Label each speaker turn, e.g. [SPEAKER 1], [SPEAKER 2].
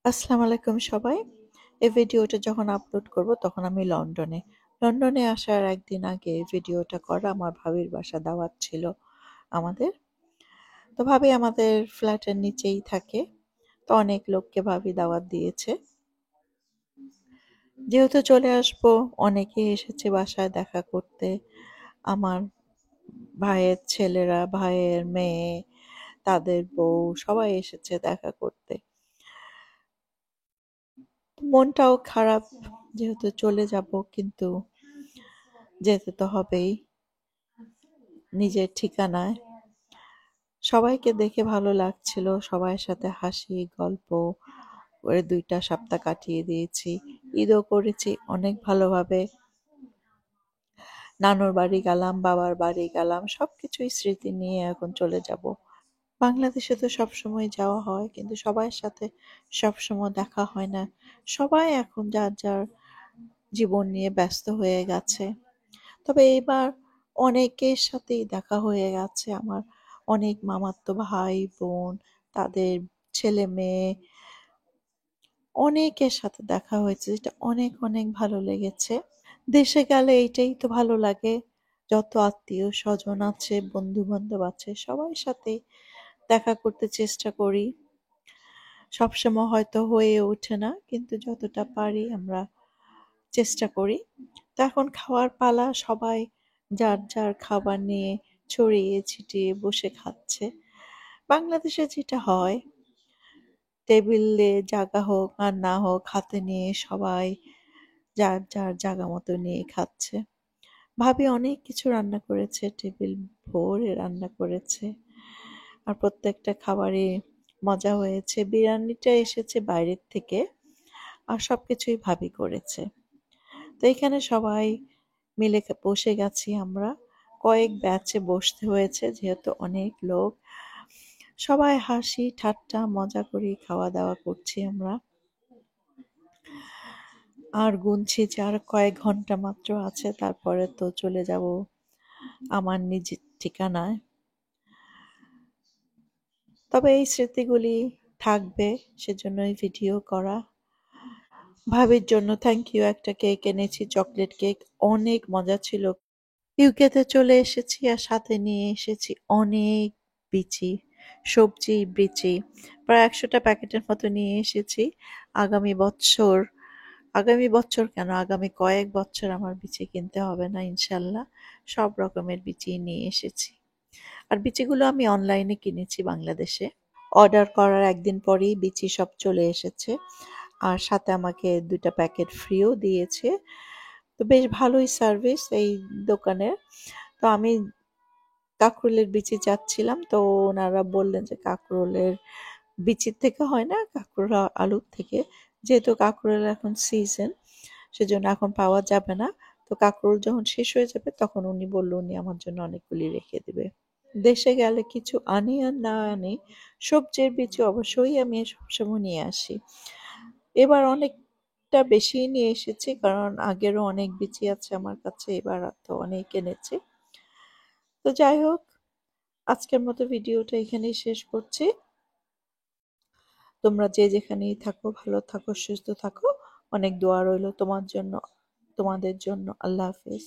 [SPEAKER 1] আসসালামু আলাইকুম সবাই। এই ভিডিওটা যখন আপলোড করব তখন আমি লন্ডনে। লন্ডনে আসার একদিন আগে ভিডিওটা করা। আমার ভাবির বাসা দাওয়াত ছিল আমাদের। তো ভাবি আমাদের ফ্ল্যাটের নিচেই থাকে। তো অনেক লোককে ভাবি দাওয়াত দিয়েছে। যেহেতু চলে আসবো, অনেকেই এসেছে বাসায় দেখা করতে। আমার ভাইয়ের ছেলেরা, ভাইয়ের মেয়ে, তাদের বউ সবাই এসেছে দেখা করতে। মনটাও খারাপ, যেহেতু চলে যাব, কিন্তু যেতে তো হবেই নিজের ঠিকানায়। সবাইকে দেখে ভালো লাগছিল, সবার সাথে হাসি গল্প করে 2টা সপ্তাহ কাটিয়ে দিয়েছি। ঈদও করেছি অনেক ভালোভাবে। নানুর বাড়ি গেলাম, বাবার বাড়ি গেলাম, সবকিছুই স্মৃতি নিয়ে এখন চলে যাব। বাংলাদেশে তো সবসময় যাওয়া হয়, কিন্তু সবার সাথে সবসময় দেখা হয় না। সবাই এখন যার যার জীবন নিয়ে ব্যস্ত হয়ে গেছে। তবে এইবার অনেকের সাথেই দেখা হয়ে গেছে আমার। অনেক মামাতো ভাই বোন, তাদের ছেলে মেয়ে, অনেকের সাথে দেখা হয়েছে, যেটা অনেক অনেক ভালো লেগেছে। দেশে গেলে এইটাই তো ভালো লাগে, যত আত্মীয় স্বজন আছে, বন্ধু বান্ধব আছে, সবার সাথে দেখা করতে চেষ্টা করি। সবসময় হয়তো হয়ে ওঠে না, কিন্তু যতটা পারি আমরা চেষ্টা করি। তো এখন খাওয়ার পালা, সবাই যার যার খাবার নিয়ে ছড়িয়ে ছিটিয়ে বসে খাচ্ছে। বাংলাদেশে যেটা হয়, টেবিলে জায়গা হোক আর না হোক, হাতে নিয়ে সবাই যার যার জায়গা মতো নিয়ে খাচ্ছে। ভাবি অনেক কিছু রান্না করেছে, টেবিল ভরে রান্না করেছে। আর প্রত্যেকটা খাবারে মজা হয়েছে। বিরিয়ানিটা এসেছে বাইরের থেকে, আর সবকিছুই ভাবি করেছে। তো এখানে সবাই মিলে বসে গেছি আমরা। কয়েক ব্যাচে বসতে হয়েছে, যেহেতু অনেক লোক। সবাই হাসি ঠাট্টা মজা করে খাওয়া দাওয়া করছি আমরা। আর গুনছি যে আর কয়েক ঘন্টা মাত্র আছে, তারপরে তো চলে যাব আমার নিজের ঠিকানায়। তবে এই স্মৃতিগুলি থাকবে, সেজন্যই ভিডিও করা। ভাবির জন্য থ্যাংক ইউ। একটা কেক এনেছি, চকলেট কেক, অনেক মজা ছিল। ইউকেতে চলে এসেছি আর সাথে নিয়ে এসেছি অনেক বিচি, সবজি বিচি। প্রায় 100টা প্যাকেটের মতো নিয়ে এসেছি। আগামী বছর, আগামী বছর কেন, আগামী কয়েক বছর আমার বিচি কিনতে হবে না ইনশাল্লাহ। সব রকমের বিচি নিয়ে এসেছি। আর বিচিগুলো আমি অনলাইনে কিনেছি বাংলাদেশে। অর্ডার করার একদিন পরেই বিচি সব চলে এসেছে। আর সাথে আমাকে 2টা প্যাকেট ফ্রিও দিয়েছে। তো বেশ ভালোই সার্ভিস এই দোকানের। তো আমি কাঁকরোলের বিচি চাচ্ছিলাম, তো ওনারা বললেন যে কাঁকরোলের বিচির থেকে হয় না, কাঁকরোল আলুর থেকে। যেহেতু কাঁকরোলের এখন সিজন, সেজন্য এখন পাওয়া যাবে না। তো কাঁকরোল যখন শেষ হয়ে যাবে তখন উনি বলল উনি আমার জন্য অনেকগুলি রেখে দেবে। দেশে গেলে কিছু আনি আর না আনি, সবজির বীজ অবশ্যই আমি সবসময় নিয়ে আসি। এবার অনেকটা বেশি নিয়ে এসেছি, কারণ আগেরও অনেক বীচি আছে আমার কাছে, এবার তো অনেক এনেছি। তো যাই হোক, আজকের মতো ভিডিওটা এখানেই শেষ করছি। তোমরা যে যেখানেই থাকো ভালো থাকো, সুস্থ থাকো। অনেক দোয়া রইল তোমার জন্য, তোমাদের জন্য। আল্লাহ হাফেজ।